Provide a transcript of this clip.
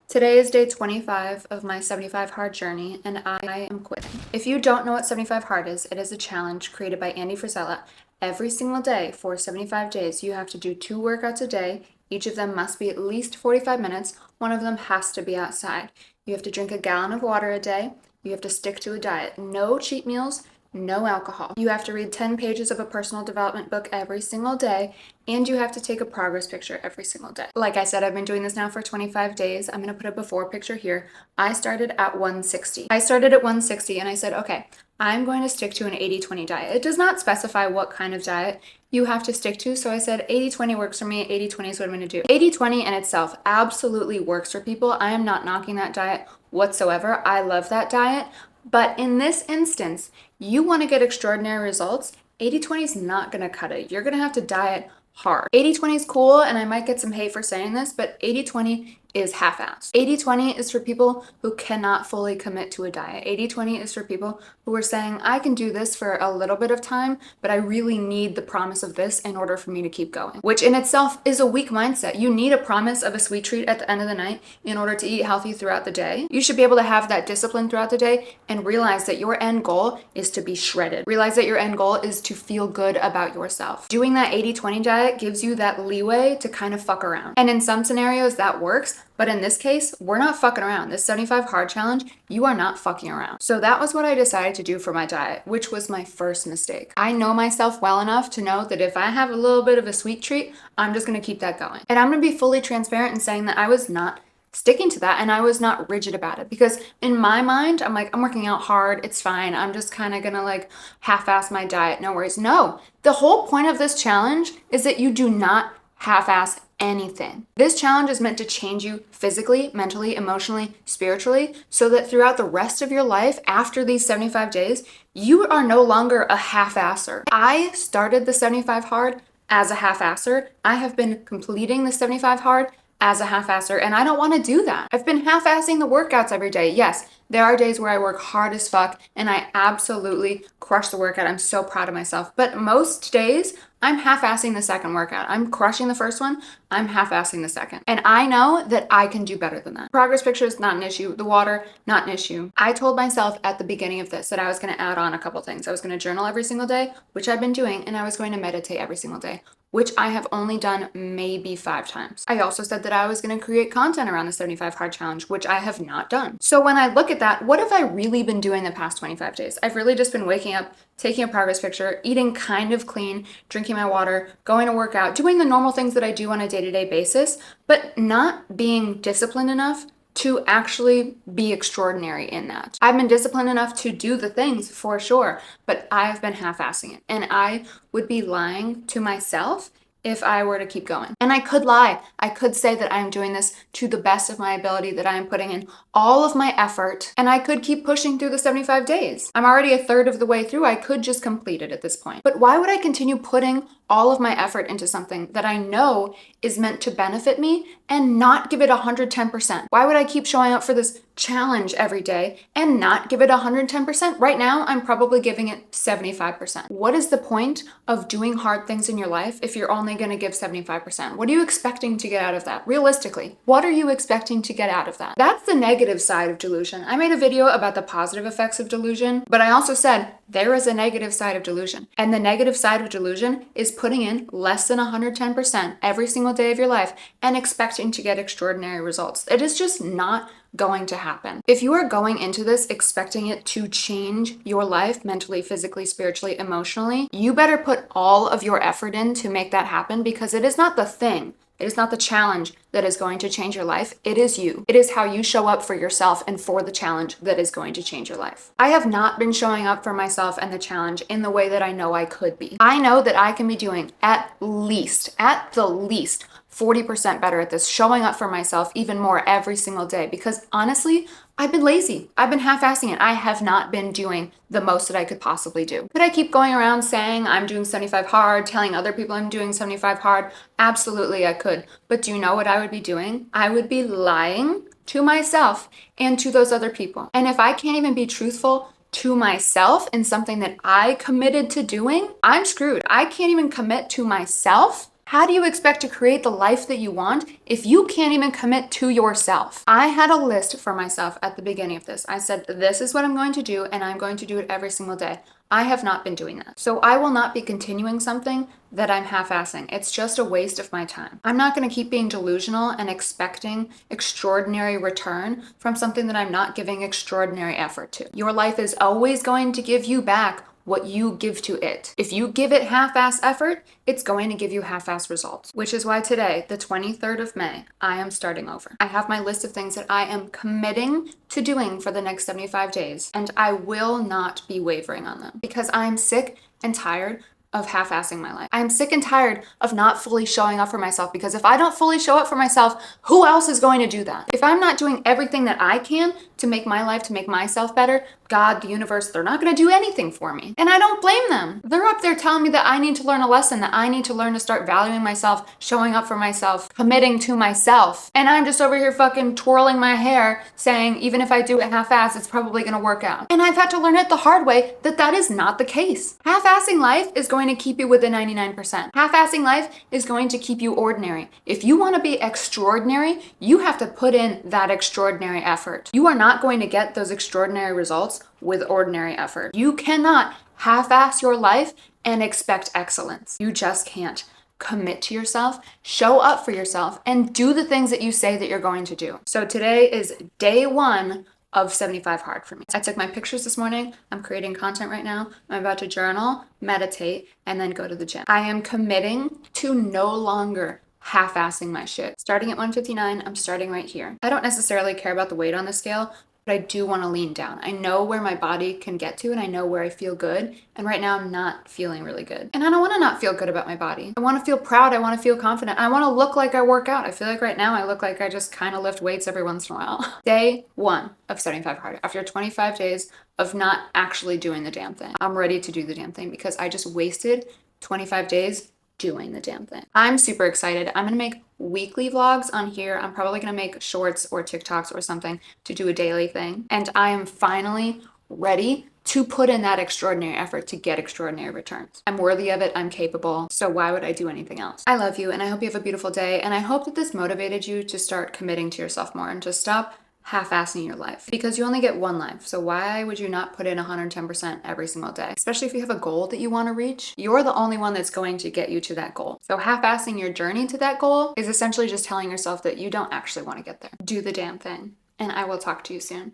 Today is day 25 of my 75 hard journey, and I am quitting. If you don't know what 75 hard is, it is a challenge created by Andy Frisella. Every single day for 75 days, you have to do 2 workouts a day. Each of them must be at least 45 minutes. One of them has to be outside. You have to drink a gallon of water a day. You have to stick to a diet. No cheat meals, no alcohol. You have to read 10 pages of a personal development book every single day, and you have to take a progress picture every single day. Like I said, I've been doing this now for 25 days. I'm gonna put a before picture here. I started at 160. And I said, okay, I'm going to stick to an 80-20 diet. It does not specify what kind of diet you have to stick to. So I said 80-20 works for me. 80-20 is what I'm going to do. 80-20 in itself absolutely works for people. I am not knocking that diet whatsoever. I love that diet. But in this instance, you want to get extraordinary results. 80-20 is not going to cut it. You're going to have to diet hard. 80-20 is cool, and I might get some hate for saying this, but 80-20 is half-assed. 80-20 is for people who cannot fully commit to a diet. 80-20 is for people who are saying, I can do this for a little bit of time, but I really need the promise of this in order for me to keep going, which in itself is a weak mindset. You need a promise of a sweet treat at the end of the night in order to eat healthy throughout the day. You should be able to have that discipline throughout the day and realize that your end goal is to be shredded. Realize that your end goal is to feel good about yourself. Doing that 80-20 diet gives you that leeway to kind of fuck around. And in some scenarios that works, but in this case, we're not fucking around. This 75 hard challenge, you are not fucking around. So that was what I decided to do for my diet, which was my first mistake. I know myself well enough to know that if I have a little bit of a sweet treat, I'm just gonna keep that going. And I'm gonna be fully transparent in saying that I was not sticking to that and I was not rigid about it, because in my mind, I'm like, I'm working out hard, it's fine. I'm just kind of gonna like half-ass my diet, no worries. No, the whole point of this challenge is that you do not half-ass anything. This challenge is meant to change you physically, mentally, emotionally, spiritually, so that throughout the rest of your life, after these 75 days, you are no longer a half-asser. I started the 75 hard as a half-asser. I have been completing the 75 hard as a half-asser, and I don't want to do that. I've been half-assing the workouts every day. Yes, there are days where I work hard as fuck and I absolutely crush the workout. I'm so proud of myself. But most days, I'm half-assing the second workout. I'm crushing the first one, I'm half-assing the second. And I know that I can do better than that. Progress pictures, not an issue. The water, not an issue. I told myself at the beginning of this that I was gonna add on a couple things. I was gonna journal every single day, which I've been doing, and I was going to meditate every single day, which I have only done maybe 5 times. I also said that I was gonna create content around the 75 hard challenge, which I have not done. So when I look at that, what have I really been doing the past 25 days? I've really just been waking up, taking a progress picture, eating kind of clean, drinking my water, going to work out, doing the normal things that I do on a day-to-day basis, but not being disciplined enough to actually be extraordinary in that. I've been disciplined enough to do the things for sure, but I've been half-assing it. And I would be lying to myself if I were to keep going. And I could lie. I could say that I'm doing this to the best of my ability, that I am putting in all of my effort, and I could keep pushing through the 75 days. I'm already a third of the way through. I could just complete it at this point. But why would I continue putting all of my effort into something that I know is meant to benefit me and not give it 110%? Why would I keep showing up for this challenge every day and not give it 110%? Right now, I'm probably giving it 75%. What is the point of doing hard things in your life if you're only going to give 75%? What are you expecting to get out of that? Realistically, what are you expecting to get out of that? That's the negative side of delusion. I made a video about the positive effects of delusion, but I also said there is a negative side of delusion. And the negative side of delusion is putting in less than 110% every single day of your life and expecting to get extraordinary results. It is just not going to happen. If you are going into this expecting it to change your life mentally, physically, spiritually, emotionally, you better put all of your effort in to make that happen, because it is not the thing. It is not the challenge that is going to change your life. It is you. It is how you show up for yourself and for the challenge that is going to change your life. I have not been showing up for myself and the challenge in the way that I know I could be. I know that I can be doing at the least 40% better at this, showing up for myself even more every single day, because honestly, I've been lazy. I've been half-assing it. I have not been doing the most that I could possibly do. Could I keep going around saying I'm doing 75 hard, telling other people I'm doing 75 hard? Absolutely, I could. But do you know what I would be doing? I would be lying to myself and to those other people. And if I can't even be truthful to myself in something that I committed to doing, I'm screwed. I can't even commit to myself. How do you expect to create the life that you want if you can't even commit to yourself? I had a list for myself at the beginning of this. I said, this is what I'm going to do, and I'm going to do it every single day. I have not been doing that. So I will not be continuing something that I'm half-assing. It's just a waste of my time. I'm not going to keep being delusional and expecting extraordinary return from something that I'm not giving extraordinary effort to. Your life is always going to give you back what you give to it. If you give it half-ass effort, it's going to give you half-ass results, which is why today, the 23rd of May, I am starting over. I have my list of things that I am committing to doing for the next 75 days, and I will not be wavering on them because I'm sick and tired of half-assing my life. I'm sick and tired of not fully showing up for myself, because if I don't fully show up for myself, who else is going to do that? If I'm not doing everything that I can to make my life, to make myself better, God, the universe, they're not going to do anything for me. And I don't blame them. They're up there telling me that I need to learn a lesson, that I need to learn to start valuing myself, showing up for myself, committing to myself. And I'm just over here fucking twirling my hair saying, even if I do it half-ass, it's probably going to work out. And I've had to learn it the hard way that that is not the case. Half-assing life is going to keep you within 99%. Half-assing life is going to keep you ordinary. If you want to be extraordinary, you have to put in that extraordinary effort. You are not going to get those extraordinary results with ordinary effort. You cannot half-ass your life and expect excellence. You just can't. Commit to yourself, show up for yourself, and do the things that you say that you're going to do. So today is day 1 of 75 hard for me. I took my pictures this morning. I'm creating content right now. I'm about to journal, meditate, and then go to the gym. I am committing to no longer half-assing my shit. Starting at 159, I'm starting right here. I don't necessarily care about the weight on the scale, but I do want to lean down. I know where my body can get to, and I know where I feel good. And right now I'm not feeling really good. And I don't want to not feel good about my body. I want to feel proud. I want to feel confident. I want to look like I work out. I feel like right now I look like I just kind of lift weights every once in a while. Day 1 of 75 hard. After 25 days of not actually doing the damn thing, I'm ready to do the damn thing because I just wasted 25 days doing the damn thing. I'm super excited. I'm gonna make weekly vlogs on here. I'm probably gonna make shorts or TikToks or something to do a daily thing. And I am finally ready to put in that extraordinary effort to get extraordinary returns. I'm worthy of it. I'm capable. So why would I do anything else? I love you, and I hope you have a beautiful day. And I hope that this motivated you to start committing to yourself more and to stop half-assing your life, because you only get one life. So why would you not put in 110% every single day? Especially if you have a goal that you want to reach, you're the only one that's going to get you to that goal. So half-assing your journey to that goal is essentially just telling yourself that you don't actually want to get there. Do the damn thing. And I will talk to you soon.